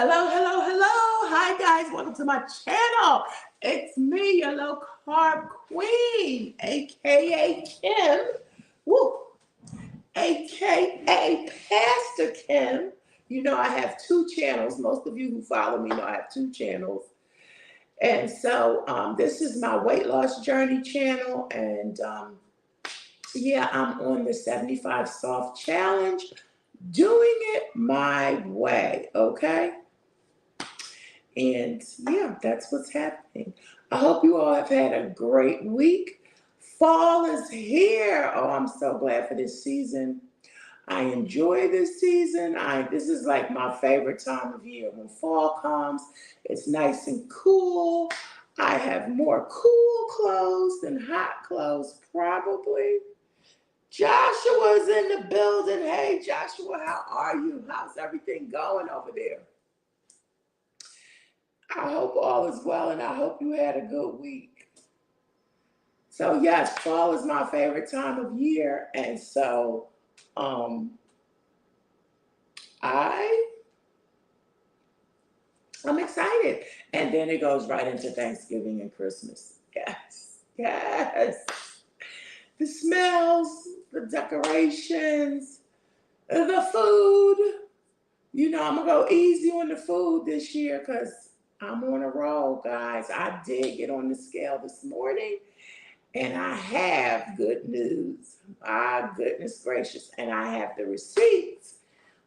Hello, hello, hello. Hi, guys. Welcome to my channel. It's me, your low carb queen, aka Kim. Woo! AKA Pastor Kim. You know, I have two channels. Most of you who follow me know I have two channels. And so this is my weight loss journey channel. And yeah, I'm on the 75 soft challenge, doing it my way. Okay. And yeah, that's what's happening. I hope you all have had a great week. Fall is here. Oh, I'm so glad for this season. I enjoy this season. This is like my favorite time of year. When fall comes, it's nice and cool. I have more cool clothes than hot clothes, probably. Joshua's in the building. Hey, Joshua, how are you? How's everything going over there? I hope all is well, and I hope you had a good week. So yes, fall is my favorite time of year, and so um, I I'm excited. And then it goes right into Thanksgiving and Christmas. Yes, yes. The smells, the decorations, the food. You know, I'm gonna go easy on the food this year because I'm on a roll, guys. I did get on the scale this morning, and I have good news. My goodness gracious. And I have the receipts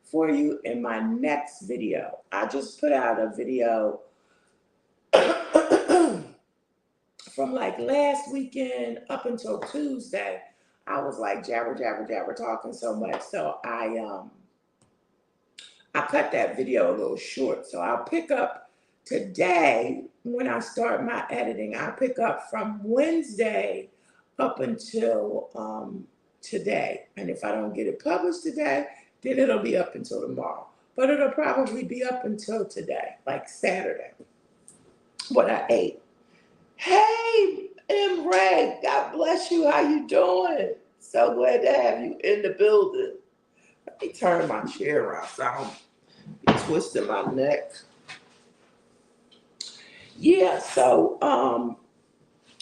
for you in my next video. I just put out a video from like last weekend up until Tuesday. I was like jabber, jabber, jabber, talking so much. So I cut that video a little short. So I'll pick up today when I start my editing. I'll pick up from Wednesday up until today. And if I don't get it published today, then it'll be up until tomorrow. But it'll probably be up until today, like Saturday, what I ate. Hey, M. Ray, God bless you. How you doing? So glad to have you in the building. Let me turn my chair around so I don't be twisting my neck. Yeah, so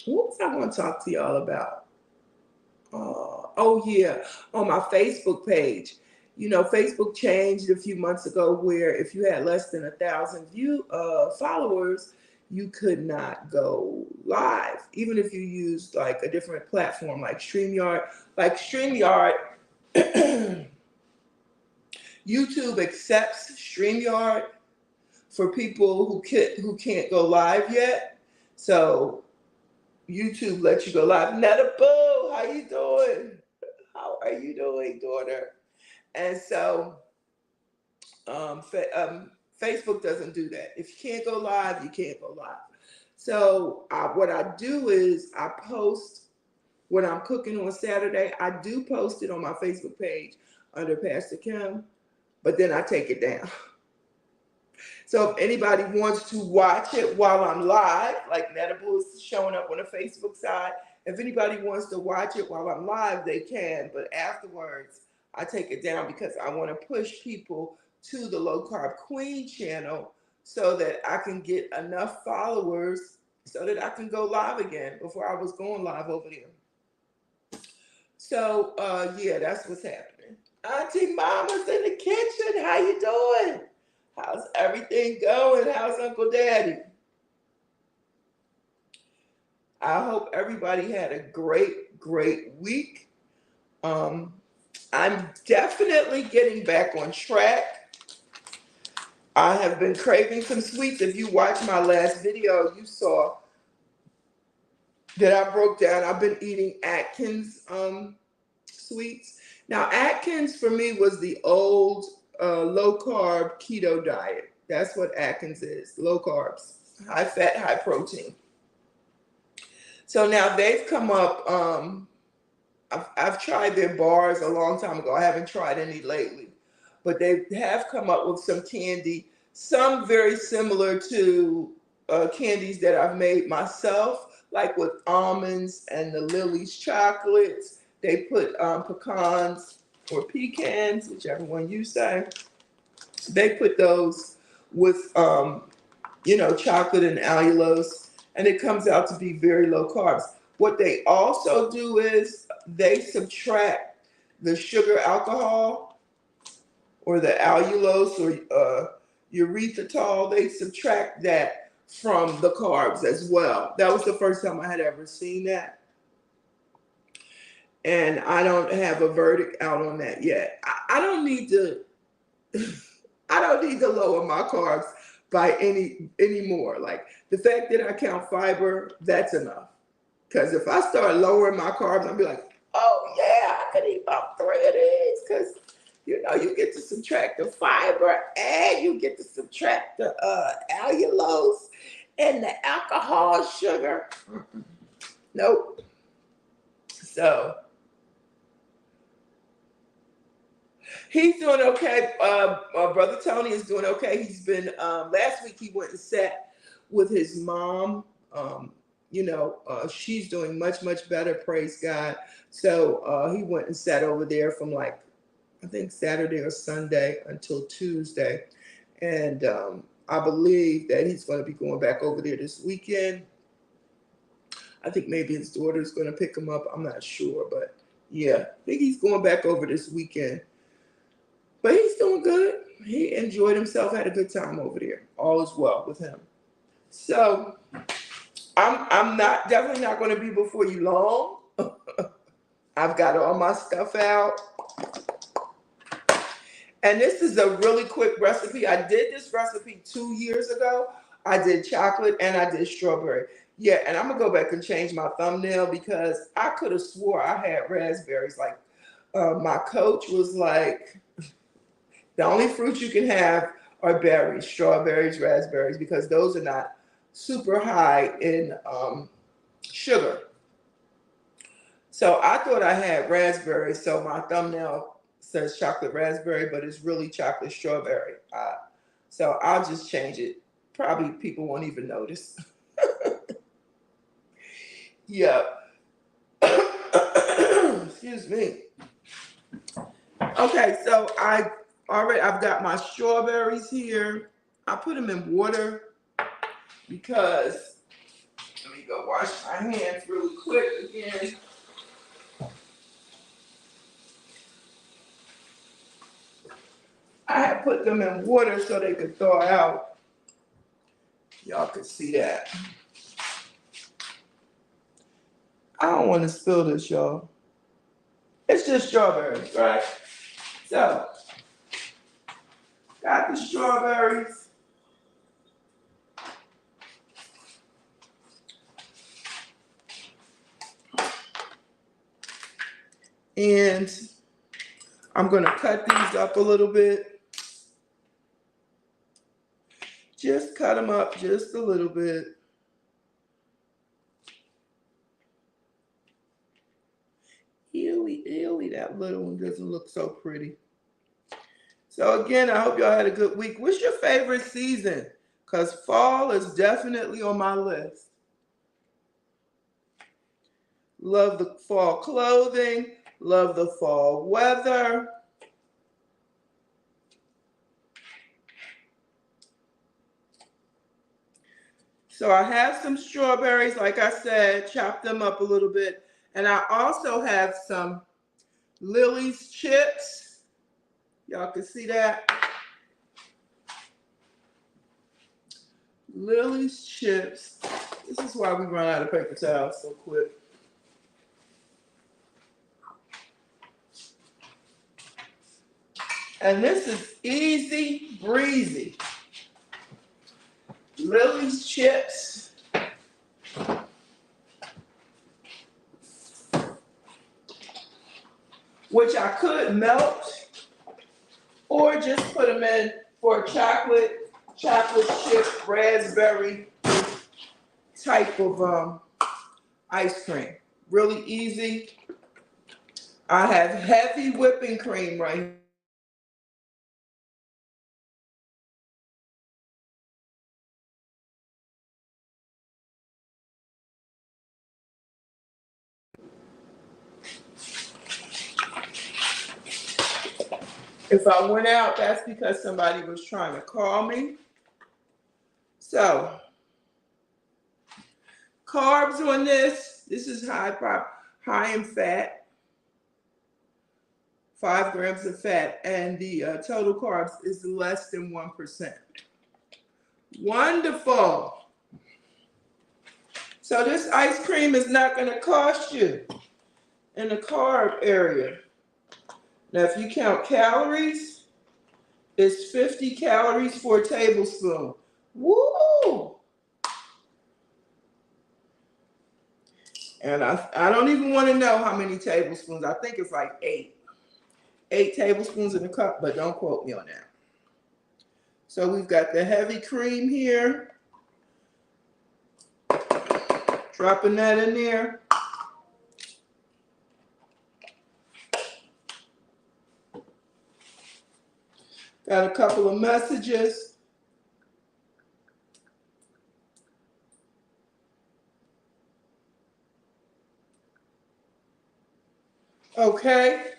what was I going to talk to y'all about? Oh yeah, on my Facebook page. You know, Facebook changed a few months ago where if you had less than 1,000 followers, you could not go live, even if you used like a different platform like StreamYard. Like StreamYard, YouTube accepts StreamYard for people who can't go live yet. So YouTube lets you go live. Netta Boo, how you doing? How are you doing, daughter? And so Facebook doesn't do that. If you can't go live, you can't go live. So what I do is I post when I'm cooking on Saturday. I do post it on my Facebook page under Pastor Kim, but then I take it down. So if anybody wants to watch it while I'm live, like Netable is showing up on the Facebook side, if anybody wants to watch it while I'm live, they can. But afterwards, I take it down because I want to push people to the Low Carb Queen channel so that I can get enough followers so that I can go live again before I was going live over there. So yeah, that's what's happening. Auntie Mama's in the kitchen. How you doing? How's everything going? How's Uncle Daddy? I hope everybody had a great, great week. I'm definitely getting back on track. I have been craving some sweets. If you watched my last video, you saw that I broke down. I've been eating Atkins sweets. Now, Atkins for me was the old low carb keto diet. That's what Atkins is, low carbs, high fat, high protein. So now they've come up, I've tried their bars a long time ago. I haven't tried any lately, but they have come up with some candy, some very similar to candies that I've made myself, like with almonds and the Lily's chocolates. They put pecans or pecans, whichever one you say. They put those with, you know, chocolate and allulose, and it comes out to be very low carbs. What they also do is they subtract the sugar alcohol or the allulose or erythritol. They subtract that from the carbs as well. That was the first time I had ever seen that. And I don't have a verdict out on that yet. I don't need to I don't need to lower my carbs by any more. Like the fact that I count fiber, that's enough. Because if I start lowering my carbs, I'll be like, oh yeah, I could eat about 3 of these. Because you know, you get to subtract the fiber and you get to subtract the allulose and the alcohol sugar. Nope. So he's doing okay. Brother Tony is doing okay. He's been, last week he went and sat with his mom. You know, she's doing much, much better, praise God. So he went and sat over there from like, I think Saturday or Sunday until Tuesday. And I believe that he's going to be going back over there this weekend. I think maybe his daughter's going to pick him up. I'm not sure, but yeah, I think he's going back over this weekend. But he's doing good. He enjoyed himself, had a good time over there. All is well with him. So I'm not definitely not going to be before you long. I've got all my stuff out. And this is a really quick recipe. I did this recipe 2 years ago. I did chocolate and I did strawberry. Yeah, and I'm going to go back and change my thumbnail because I could have swore I had raspberries. Like my coach was like, the only fruits you can have are berries, strawberries, raspberries, because those are not super high in sugar. So I thought I had raspberries, so my thumbnail says chocolate raspberry, but it's really chocolate strawberry. So I'll just change it. Probably people won't even notice. Yeah. Excuse me. Okay, so I've got my strawberries here. I put them in water because, let me go wash my hands really quick again. I had put them in water so they could thaw out. Y'all could see that. I don't want to spill this, y'all. It's just strawberries, right? So, got the strawberries. And I'm going to cut these up a little bit. Just cut them up just a little bit. Ewy, that little one doesn't look so pretty. So again, I hope y'all had a good week. What's your favorite season? Because fall is definitely on my list. Love the fall clothing. Love the fall weather. So I have some strawberries, like I said, chopped them up a little bit. And I also have some Lily's chips. Y'all can see that. Lily's chips. This is why we run out of paper towels so quick. And this is easy breezy. Lily's chips. Which I could melt or just put them in for a chocolate chip, raspberry type of ice cream. Really easy. I have heavy whipping cream right here. If I went out, that's because somebody was trying to call me. So, carbs on this. This is high in fat, 5 grams of fat, and the total carbs is less than 1%. Wonderful. So this ice cream is not going to cost you in the carb area. Now, if you count calories, it's 50 calories for a tablespoon. Woo! And I don't even want to know how many tablespoons. I think it's like 8. 8 tablespoons in a cup, but don't quote me on that. So we've got the heavy cream here. Dropping that in there. Got a couple of messages. Okay.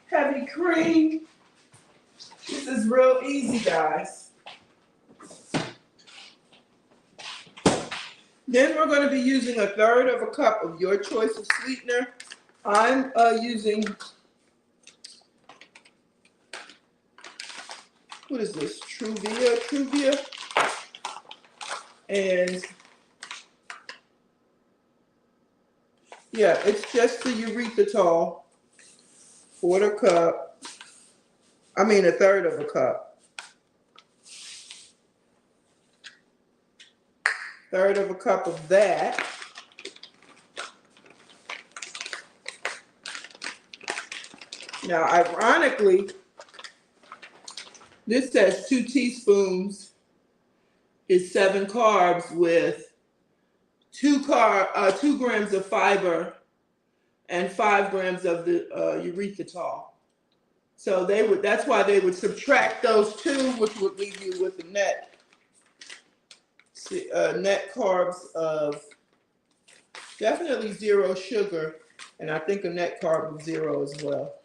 Heavy cream. This is real easy, guys. Then we're going to be using 1/3 of a cup of your choice of sweetener. I'm using, what is this? Truvia. And yeah, it's just the erythritol, 1/4 cup. I mean 1/3 of a cup. 1/3 of a cup of that. Now, ironically, this says 2 teaspoons is 7 carbs with 2 grams of fiber and 5 grams of the erythritol. So that's why they would subtract those 2, which would leave you with the net carbs of definitely 0 sugar, and I think a net carb of 0 as well.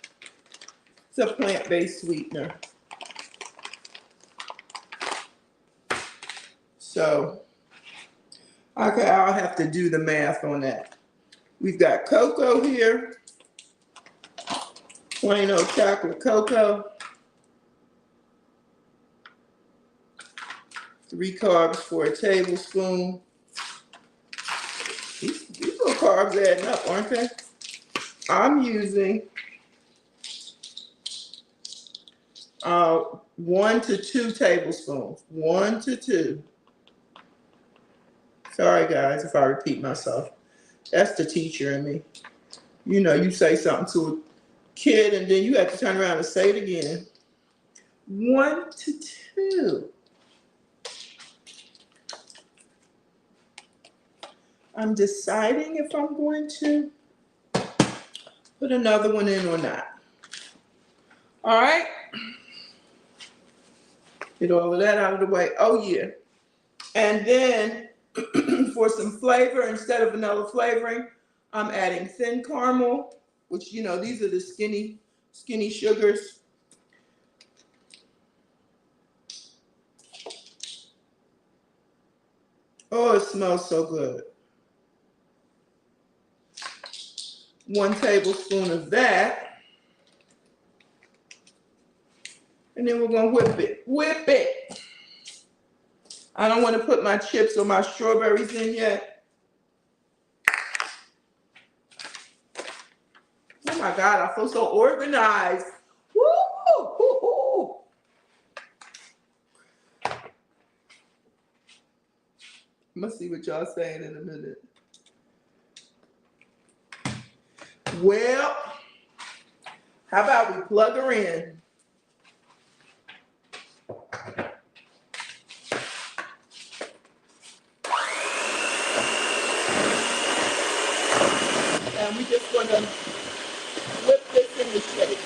It's a plant-based sweetener. So, okay, I'll have to do the math on that. We've got cocoa here, plain old chocolate cocoa. 3 carbs for a tablespoon. These little carbs adding up, aren't they? I'm using 1 to 2 tablespoons. 1 to 2. Sorry, guys, if I repeat myself. That's the teacher in me. You know, you say something to a kid and then you have to turn around and say it again. 1 to 2. I'm deciding if I'm going to put another one in or not. All right. Get all of that out of the way. Oh, yeah. And then for some flavor, instead of vanilla flavoring, I'm adding thin caramel, which, you know, these are the skinny sugars. Oh, it smells so good. 1 tablespoon of that. And then we're going to whip it. Whip it. I don't want to put my chips or my strawberries in yet. Oh my God, I feel so organized. Woo! Woo-hoo. I'm going to see what y'all saying in a minute. Well, how about we plug her in? And we're just going to whip this in the shape.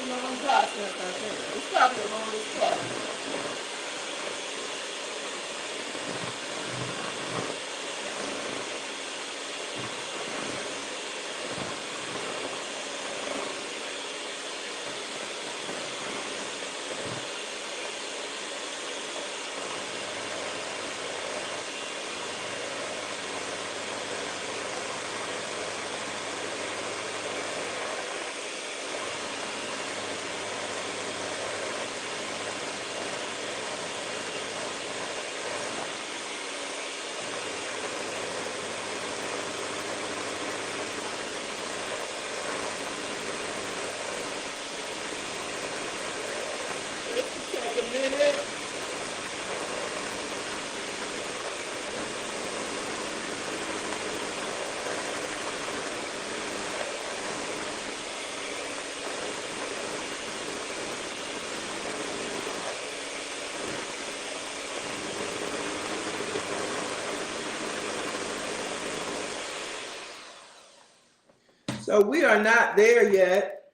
long process, I think. It's probably the longest part. Take a minute. So we are not there yet.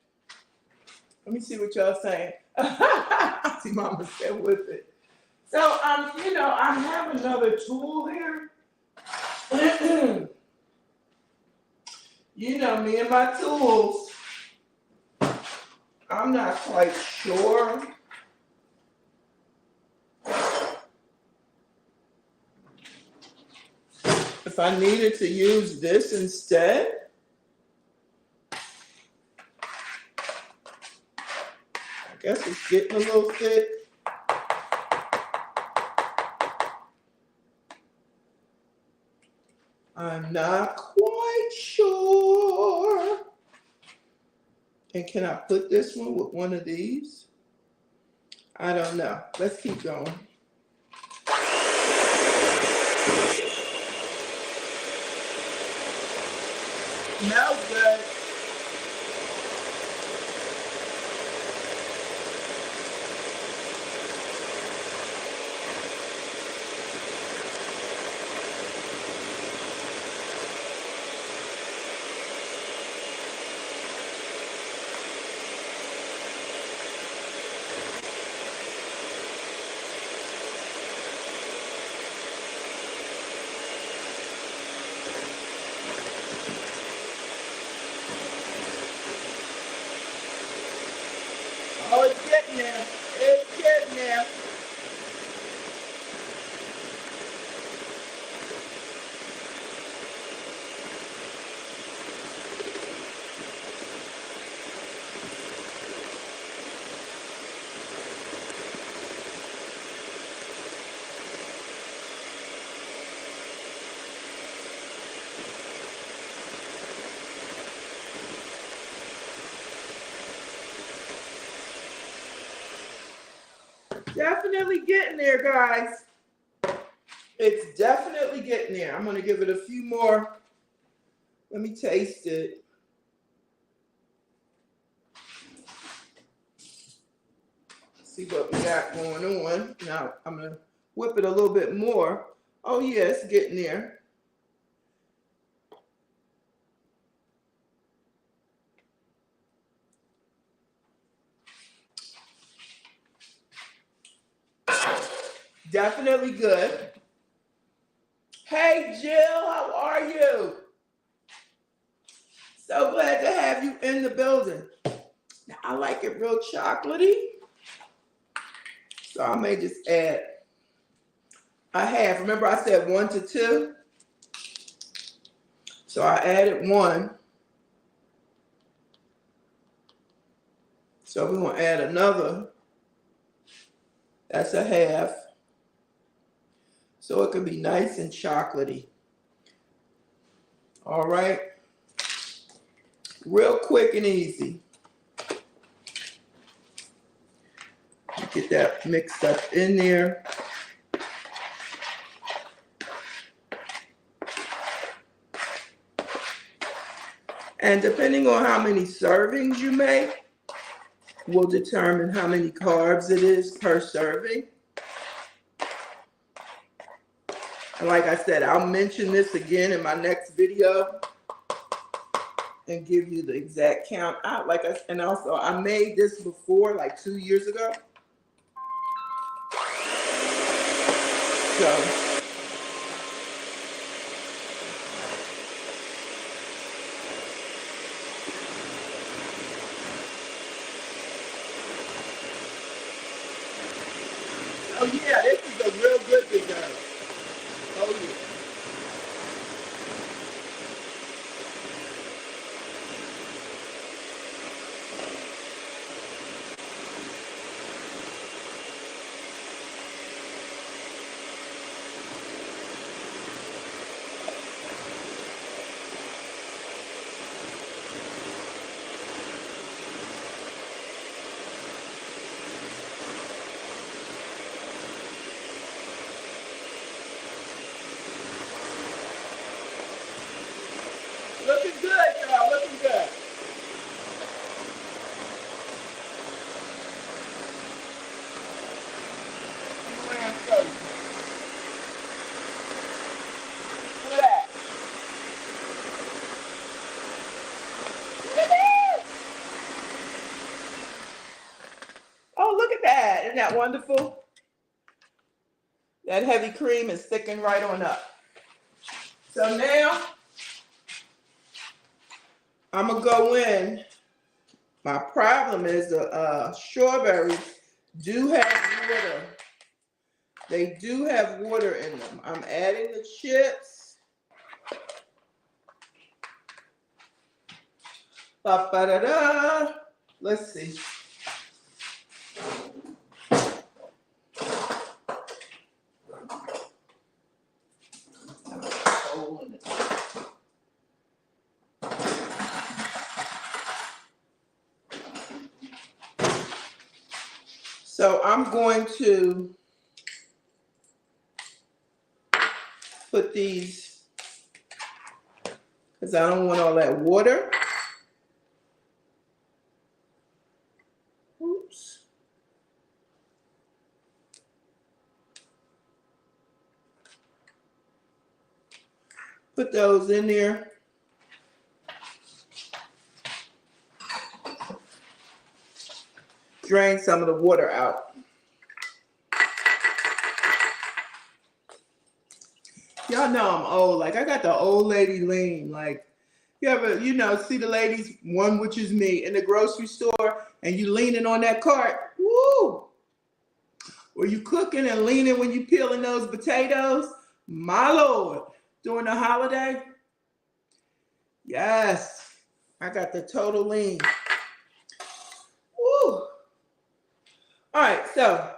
Let me see what y'all saying. I see Mama said with it. So you know, I have another tool here. You know me and my tools. I'm not quite sure. If I needed to use this instead. I guess it's getting a little thick. I'm not quite sure. And can I put this one with one of these? I don't know. Let's keep going. Smells good. Oh, it's getting there. It's getting there. Definitely getting there, guys. It's definitely getting there. I'm going to give it a few more. Let me taste it. See what we got going on. Now, I'm going to whip it a little bit more. Oh, yeah, it's getting there. Definitely good. Hey, Jill, how are you? So glad to have you in the building. Now, I like it real chocolatey. So I may just add a half. Remember I said 1 to 2? So I added 1. So we're going to add another. That's a half. So it can be nice and chocolatey. All right. Real quick and easy. Get that mixed up in there. And depending on how many servings you make, will determine how many carbs it is per serving. And like I said, I'll mention this again in my next video. and give you the exact count. And also I made this before, like 2 years ago. So oh yeah, this is a real good dessert. Oh yeah. Looking good, y'all. Looking good. Look at that. Look at that. Oh, look at that. Isn't that wonderful? That heavy cream is thickened right on up. So now I'm going to go in. My problem is the strawberries do have water. They do have water in them. I'm adding the chips. Ba-ba-da-da. Let's see. So I'm going to put these, because I don't want all that water. Oops. Put those in there. Drain some of the water out. Y'all know I'm old. Like, I got the old lady lean. Like, you ever, see the ladies, one which is me, in the grocery store, and you leaning on that cart. Woo! Were you cooking and leaning when you peeling those potatoes? My Lord. During the holiday? Yes. I got the total lean. Woo! All right, so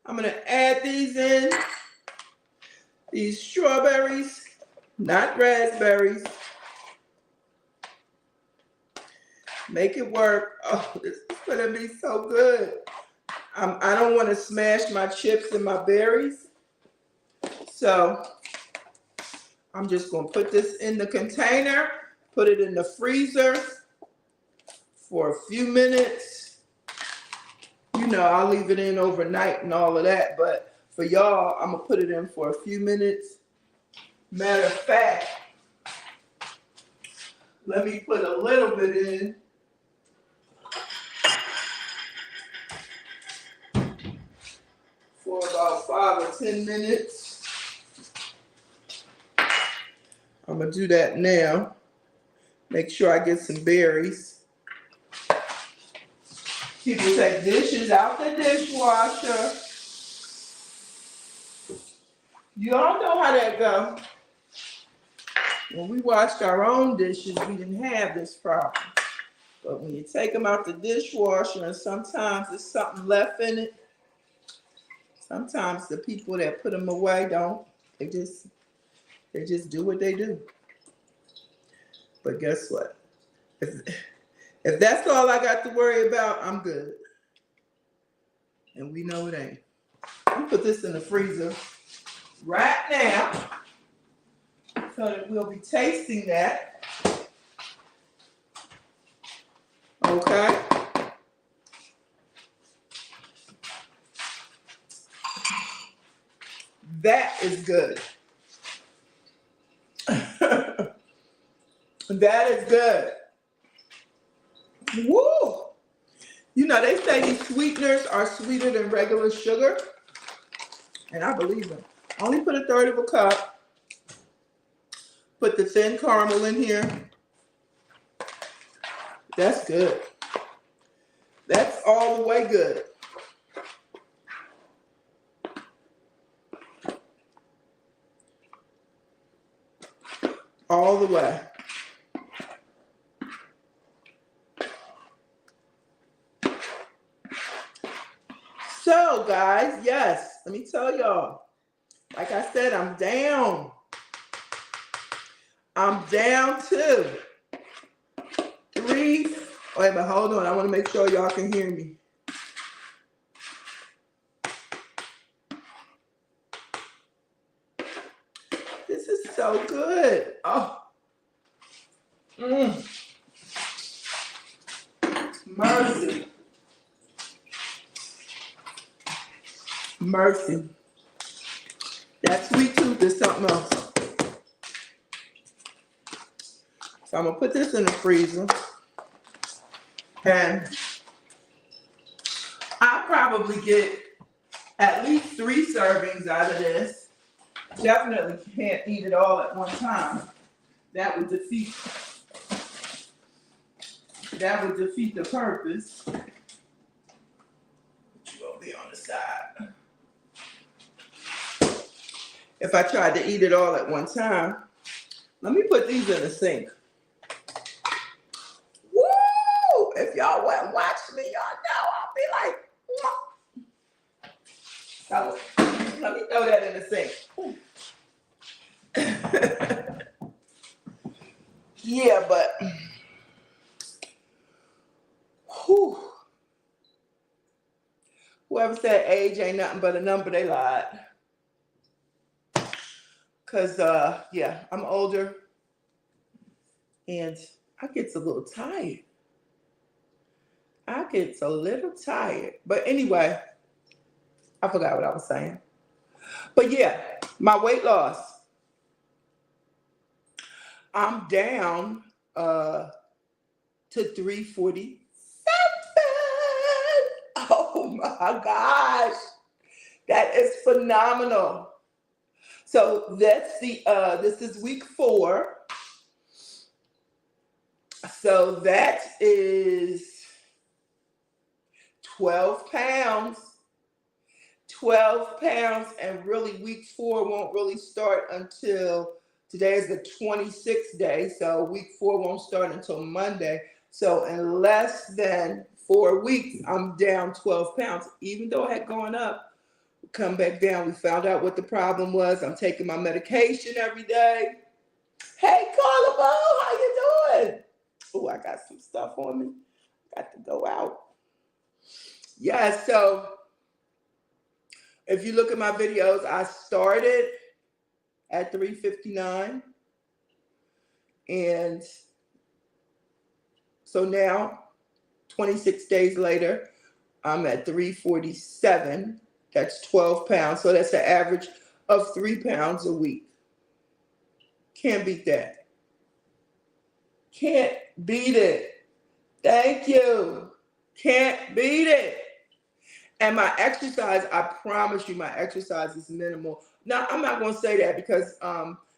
I'm going to add these in. These strawberries, not raspberries. Make it work. Oh, this is going to be so good. I don't want to smash my chips and my berries. So I'm just going to put this in the container, put it in the freezer for a few minutes. I'll leave it in overnight and all of that, but for y'all, I'm going to put it in for a few minutes. Matter of fact, let me put a little bit in. For about 5 or 10 minutes. I'm going to do that now. Make sure I get some berries. People take dishes out the dishwasher. You all know how that goes. When we washed our own dishes, we didn't have this problem. But when you take them out the dishwasher and sometimes there's something left in it, sometimes the people that put them away don't. They just do what they do. But guess what? If that's all I got to worry about, I'm good. And we know it ain't. I'm gonna put this in the freezer right now so that we'll be tasting that. Okay. That is good. That is good. Woo! You know, they say these sweeteners are sweeter than regular sugar, and I believe them. Only put a third of a cup. Put the thin caramel in here. That's good. That's all the way good. All the way. So, guys, yes, let me tell y'all. Like I said, I'm down. I'm down to 3. Wait a minute, hold on. I want to make sure y'all can hear me. This is so good. Oh. Mercy. Mercy. That sweet tooth is something else. So I'm going to put this in the freezer. And I'll probably get at least 3 servings out of this. Definitely can't eat it all at one time. That would defeat the purpose. But you gonna be on the side. If I tried to eat it all at one time, let me put these in the sink. Woo! If y'all wouldn't watch me, y'all know I'll be like, so, let me throw that in the sink. Yeah, but whew. Whoever said age ain't nothing but a number, they lied. Cause yeah, I'm older and I get a little tired. But anyway, I forgot what I was saying. But yeah, my weight loss. I'm down to 347. Oh my gosh. That is phenomenal. So that's this is week 4. So that is 12 pounds. 12 pounds, and really week 4 won't really start until today is the 26th day. So week 4 won't start until Monday. So in less than 4 weeks, I'm down 12 pounds. Even though I had gone up, come back down. We found out what the problem was. I'm taking my medication every day. Hey, Carla Bo, how you doing? Oh, I got some stuff on me. Got to go out. Yeah, so if you look at my videos, I started at 359. And so now, 26 days later, I'm at 347. That's 12 pounds. So that's an average of 3 pounds a week. Can't beat that. Can't beat it. Thank you. Can't beat it. And my exercise, I promise you, my exercise is minimal. Now, I'm not going to say that because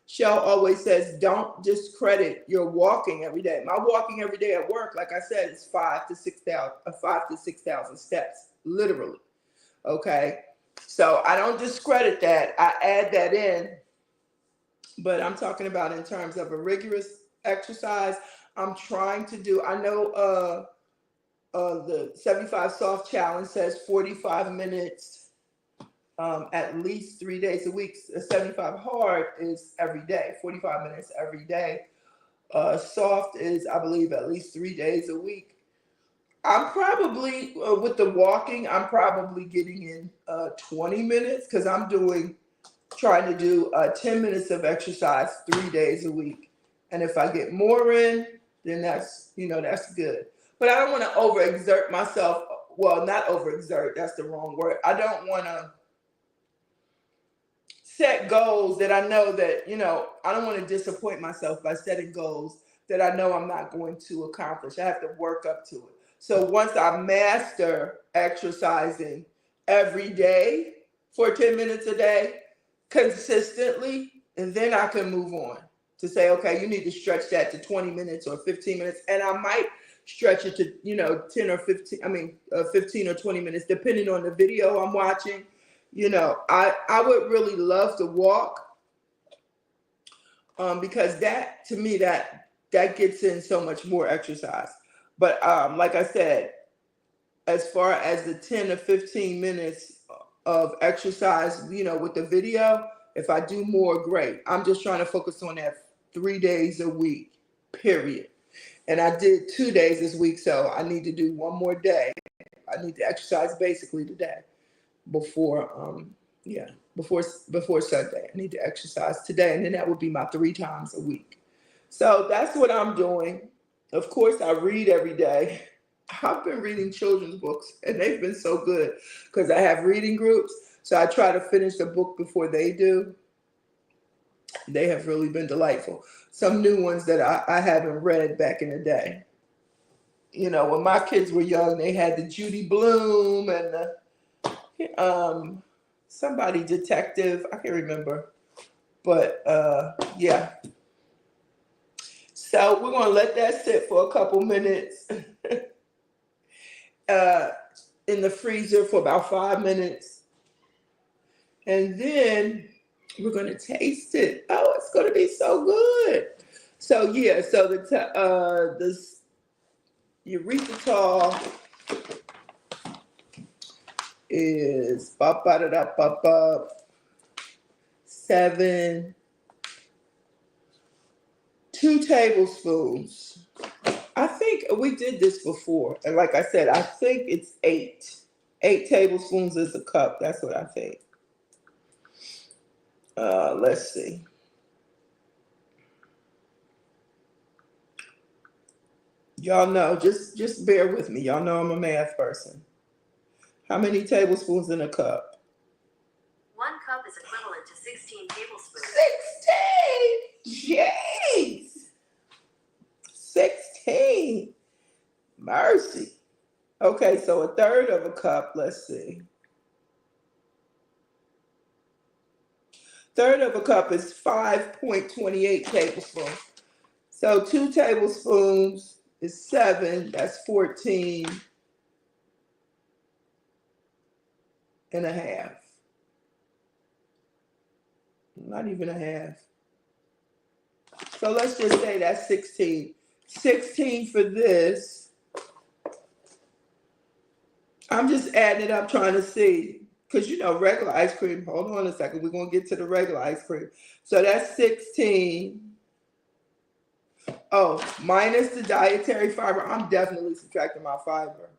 Shell always says, don't discredit your walking every day. My walking every day at work, like I said, is 5,000 to 6,000 steps, literally. Okay. So I don't discredit that. I add that in. But I'm talking about in terms of a rigorous exercise. I'm trying to do, I know the 75 Soft Challenge says 45 minutes at least 3 days a week. 75 Hard is every day, 45 minutes every day. Soft is, I believe, at least 3 days a week. I'm probably, with the walking, I'm probably getting in 20 minutes because I'm trying to do 10 minutes of exercise 3 days a week. And if I get more in, then that's good. But I don't want to overexert myself. Well, not overexert, that's the wrong word. I don't want to set goals that I know that, I don't want to disappoint myself by setting goals that I know I'm not going to accomplish. I have to work up to it. So once I master exercising every day for 10 minutes a day consistently, and then I can move on to say, okay, you need to stretch that to 20 minutes or 15 minutes. And I might stretch it to, 10 or 15, 15 or 20 minutes, depending on the video I'm watching. I would really love to walk, because that, to me, that gets in so much more exercise. But like I said, as far as the 10 or 15 minutes of exercise, with the video, if I do more, great. I'm just trying to focus on that 3 days a week, period. And I did 2 days this week, so I need to do one more day. I need to exercise basically today before before Sunday. I need to exercise today, and then that would be my 3 times a week. So that's what I'm doing. Of course, I read every day. I've been reading children's books, and they've been so good because I have reading groups. So I try to finish the book before they do. They have really been delightful. Some new ones that I haven't read back in the day. When my kids were young, they had the Judy Blume and the somebody detective. I can't remember. But yeah. So we're gonna let that sit for a couple minutes in the freezer for about 5 minutes, and then we're gonna taste it. Oh, it's gonna be so good. So yeah, so the erythritol is 2 tablespoons. I think we did this before, and like I said, I think it's 8. 8 tablespoons is a cup. That's what I think. Let's see. Y'all know, just bear with me. Y'all know I'm a math person. How many tablespoons in a cup? 1 cup is equivalent to 16 tablespoons. 16! Jeez! 16! Mercy. Okay, so a third of a cup, let's see. Third of a cup is 5.28 tablespoons. So 2 tablespoons is 7, that's 14 and a half. Not even a half. So let's just say that's 16. 16 for this. I'm just adding it up trying to see. Because regular ice cream, hold on a second, we're going to get to the regular ice cream. So that's 16. Oh, minus the dietary fiber. I'm definitely subtracting my fiber.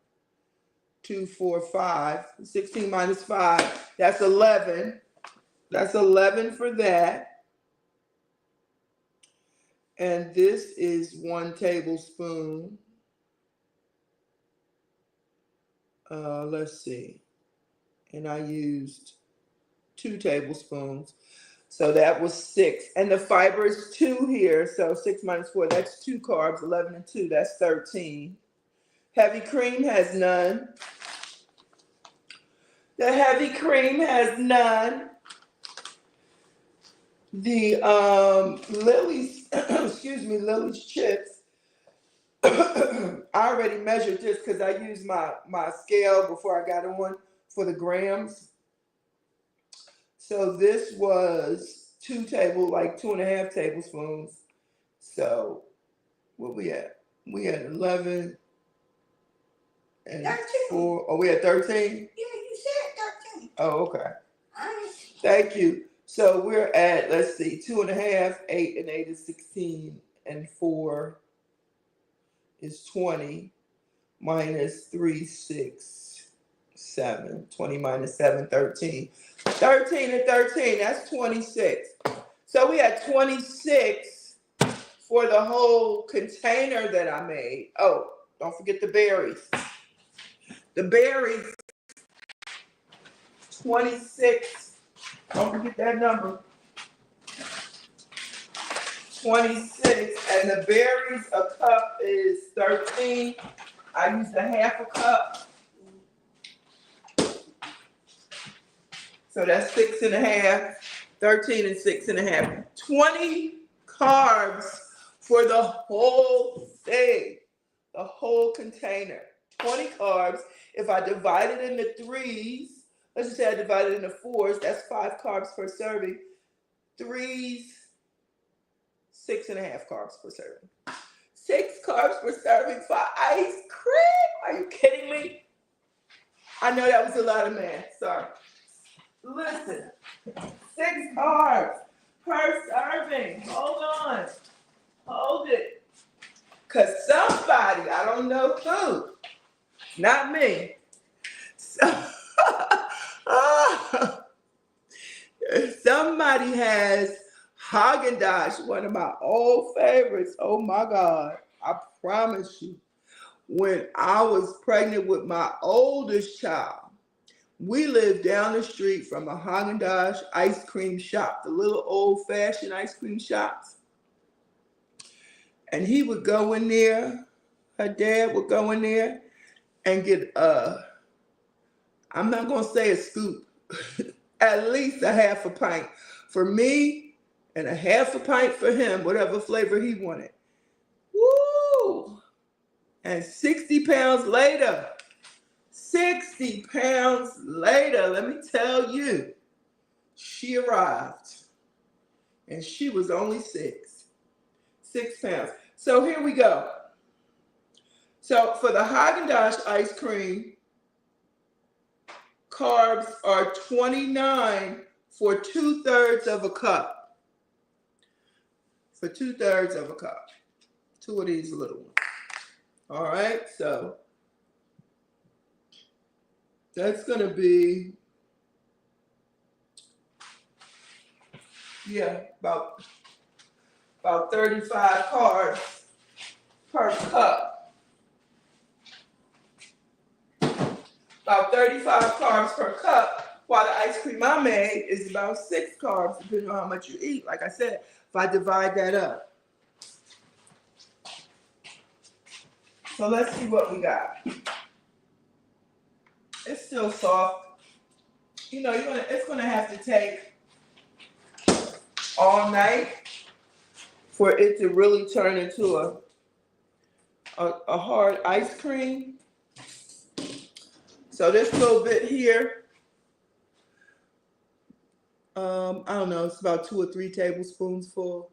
2, 4, 5. 16 minus 5. That's 11. That's 11 for that. And this is 1 tablespoon. Let's see. And I used 2 tablespoons. So that was 6. And the fiber is 2 here. So 6 minus 4, that's 2 carbs. 11 and 2, that's 13. Heavy cream has none. The heavy cream has none. The Lily's, Lily's chips. I already measured this because I used my scale before I got on for the grams. So this was 2.5 tablespoons. So what we at? We had 11 and 13. 4. Oh, we had 13? Yeah, you said 13. Oh, okay. Thank you. So we're at, let's see, 2.5, 8 and 8 is 16, and 4 is 20, minus 3, 6, 7. 20 minus 7, 13. 13 and 13, that's 26. So we had 26 for the whole container that I made. Oh, don't forget the berries. The berries, 26. Don't forget that number. 26. And the berries, a cup is 13. I used a half a cup. So that's 6.5. 13 and 6.5. 20 carbs for the whole thing. The whole container. 20 carbs. If I divide it into threes, let's just say I divide it into fours, that's 5 carbs per serving. Threes, 6.5 carbs per serving. 6 carbs per serving for ice cream. Are you kidding me? I know that was a lot of math. Sorry. Listen, 6 carbs per serving. Hold on. Hold it. Because somebody, I don't know who, not me, somebody has Haagen-Dazs, one of my old favorites. Oh my God. I promise you. When I was pregnant with my oldest child, we lived down the street from a Haagen-Dazs ice cream shop, the little old-fashioned ice cream shops. And he would go in there, her dad would go in there and get, I'm not going to say a scoop, at least a half a pint for me and a half a pint for him, whatever flavor he wanted. Woo! And 60 pounds later, 60 pounds later, let me tell you, she arrived. And she was only 6 pounds. So here we go. So for the Haagen-Dazs ice cream, carbs are 29 for 2/3 of a cup. For 2/3 of a cup. 2 of these little ones. All right, so that's going to be, about 35 carbs per cup. About 35 carbs per cup, while the ice cream I made is about 6 carbs, depending on how much you eat. Like I said, if I divide that up. So let's see what we got. It's still soft. You know, it's gonna have to take all night for it to really turn into a hard ice cream. So this little bit here, I don't know, it's about 2 or 3 tablespoons full.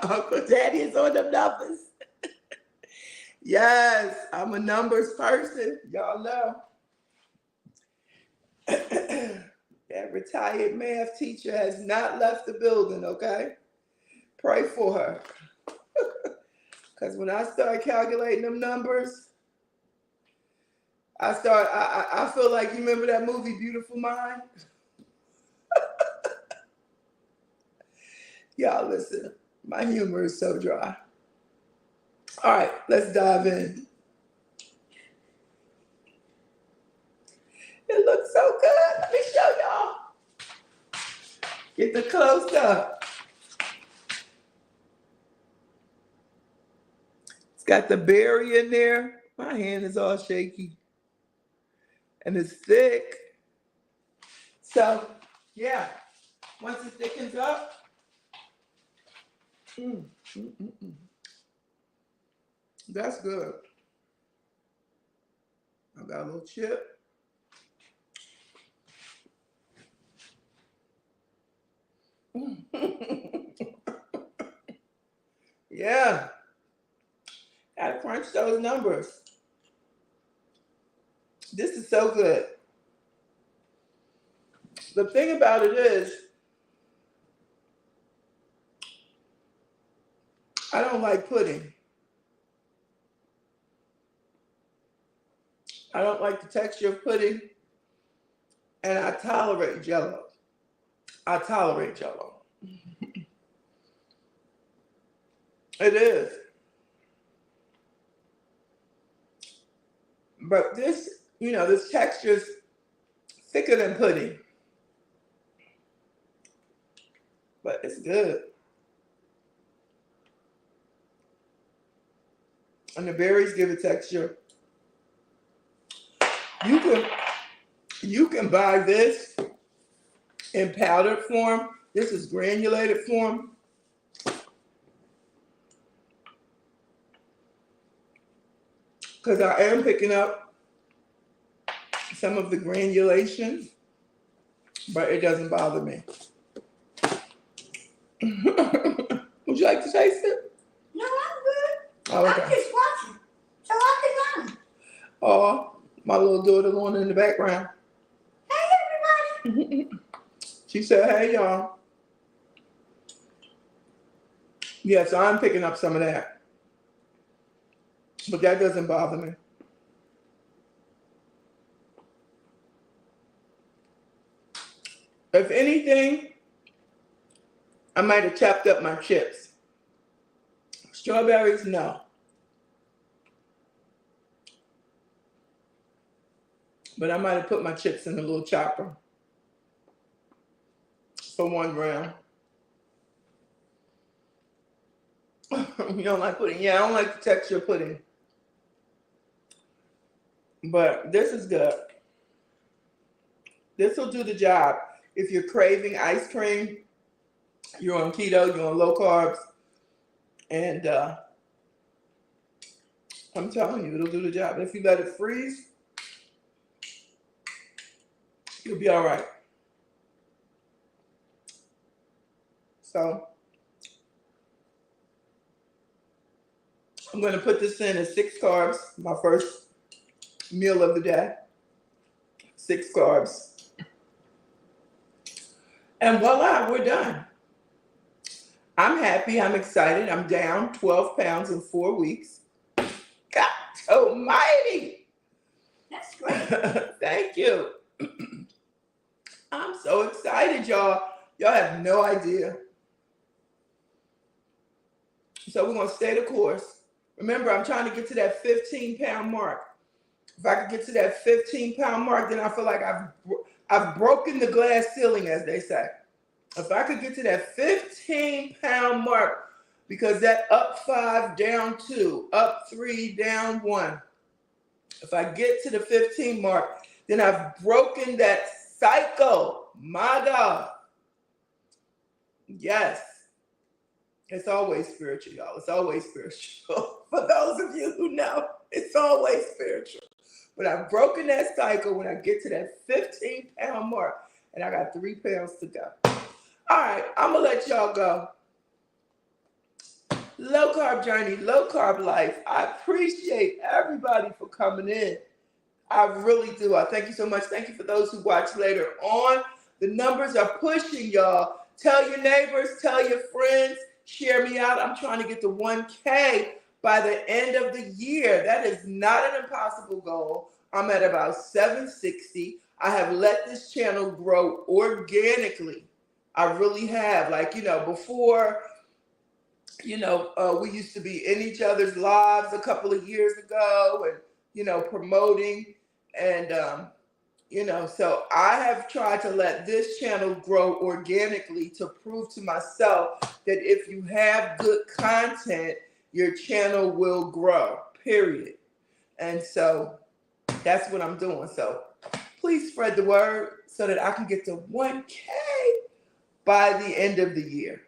Uncle Daddy is on the numbers. Yes, I'm a numbers person. Y'all know. That retired math teacher has not left the building, okay? Pray for her. Because when I start calculating them numbers, I feel like, you remember that movie, Beautiful Mind? Y'all listen, my humor is so dry. All right, let's dive in. It looks so good. Let me show y'all. Get the close up. It's got the berry in there. My hand is all shaky. And it's thick. So, yeah, once it thickens up, that's good. I got a little chip. Yeah. Gotta crunch those numbers. This is so good. The thing about it is, I don't like pudding. I don't like the texture of pudding, and I tolerate Jell-O. I tolerate Jell-O. It is. But this, this texture is thicker than pudding. but it's good. And the berries give it texture. You can buy this in powdered form. This is granulated form. Because I am picking up some of the granulation, but it doesn't bother me. Would you like to taste it? No, I'm good. Oh, I'm okay. just watching. So I can learn. Oh, my little daughter going in the background. Hey, everybody. She said, hey, y'all. Yeah, so I'm picking up some of that. But that doesn't bother me. If anything, I might have chopped up my chips. Strawberries, no. But I might have put my chips in a little chopper for 1 gram. You don't like pudding? Yeah, I don't like the texture of pudding. But this is good. This will do the job. If you're craving ice cream, you're on keto, you're on low carbs, and I'm telling you, it'll do the job. If you let it freeze, you'll be all right. So I'm going to put this in as 6 carbs, my first meal of the day. 6 carbs. And voila, we're done. I'm happy, I'm excited. I'm down 12 pounds in 4 weeks. God almighty. That's great. Thank you. I'm so excited, y'all. Y'all have no idea. So we're going to stay the course. Remember, I'm trying to get to that 15-pound mark. If I could get to that 15-pound mark, then I feel like I've broken the glass ceiling, as they say. If I could get to that 15-pound mark, because that up 5, down 2, up 3, down 1. If I get to the 15 mark, then I've broken that cycle. My God. Yes. It's always spiritual, y'all. It's always spiritual. For those of you who know, it's always spiritual. But I've broken that cycle when I get to that 15-pound mark, and I got 3 pounds to go. All right, I'm going to let y'all go. Low carb journey, low carb life. I appreciate everybody for coming in. I really do. I thank you so much. Thank you for those who watch later on. The numbers are pushing, y'all. Tell your neighbors, tell your friends, share me out. I'm trying to get to 1K by the end of the year. That is not an impossible goal. I'm at about 760. I have let this channel grow organically. I really have. Like, before, we used to be in each other's lives a couple of years ago and, promoting. And, so I have tried to let this channel grow organically to prove to myself that if you have good content, your channel will grow, period. And so that's what I'm doing. So please spread the word so that I can get to 1K by the end of the year.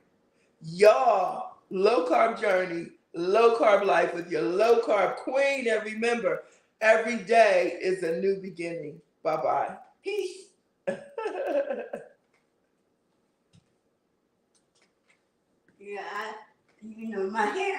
Y'all, low carb journey, low carb life with your low carb queen. And remember, every day is a new beginning. Bye-bye. Peace. Yeah, my hair.